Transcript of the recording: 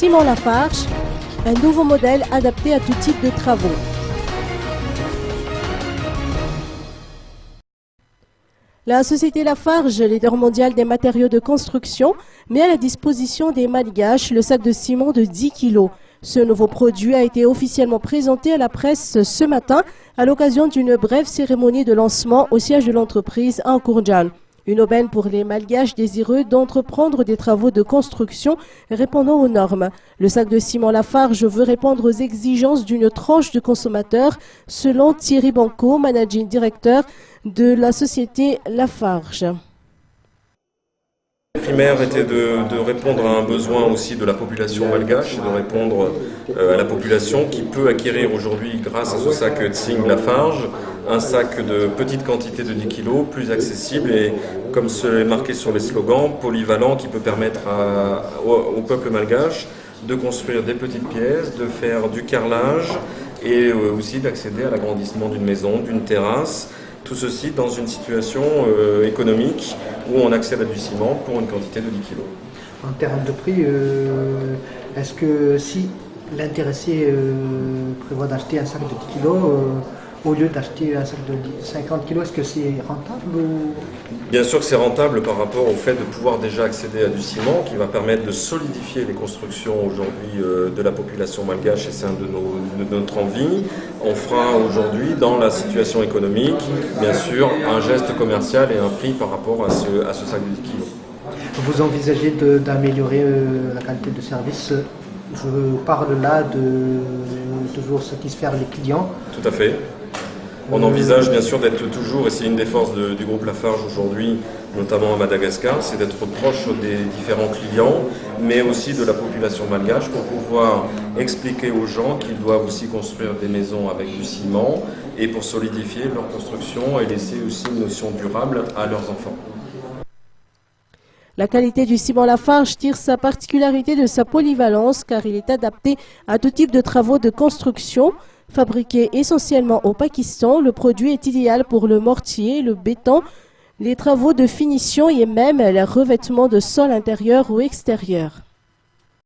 Ciment Lafarge, un nouveau modèle adapté à tout type de travaux. La société Lafarge, leader mondial des matériaux de construction, met à la disposition des Malgaches le sac de ciment de 10 kg. Ce nouveau produit a été officiellement présenté à la presse ce matin à l'occasion d'une brève cérémonie de lancement au siège de l'entreprise à Nkourdian. Une aubaine pour les Malgaches désireux d'entreprendre des travaux de construction répondant aux normes. Le sac de ciment Lafarge veut répondre aux exigences d'une tranche de consommateurs, selon Thierry Banco, managing director de la société Lafarge. Le primaire était de répondre à un besoin aussi de la population malgache, de répondre à la population qui peut acquérir aujourd'hui, grâce à ce sac Tsing Lafarge, un sac de petite quantité de 10 kg, plus accessible et, comme c'est marqué sur les slogans, polyvalent, qui peut permettre au peuple malgache de construire des petites pièces, de faire du carrelage et aussi d'accéder à l'agrandissement d'une maison, d'une terrasse. Tout ceci dans une situation économique où on accède à du ciment pour une quantité de 10 kg. En termes de prix, est-ce que si l'intéressé prévoit d'acheter un sac de 10 kg, au lieu d'acheter un sac de 50 kg, est-ce que c'est rentable Bien sûr que c'est rentable par rapport au fait de pouvoir déjà accéder à du ciment qui va permettre de solidifier les constructions aujourd'hui de la population malgache et c'est un de notre envie. On fera aujourd'hui dans la situation économique, bien sûr, un geste commercial et un prix par rapport à ce sac de 10 kg. Vous envisagez d'améliorer la qualité de service? Je parle là de toujours satisfaire les clients. Tout à fait. On envisage bien sûr d'être toujours, et c'est une des forces du groupe Lafarge aujourd'hui, notamment à Madagascar, c'est d'être proche des différents clients, mais aussi de la population malgache pour pouvoir expliquer aux gens qu'ils doivent aussi construire des maisons avec du ciment et pour solidifier leur construction et laisser aussi une notion durable à leurs enfants. La qualité du ciment Lafarge tire sa particularité de sa polyvalence car il est adapté à tout type de travaux de construction. Fabriqué essentiellement au Pakistan, le produit est idéal pour le mortier, le béton, les travaux de finition et même les revêtements de sol intérieur ou extérieur.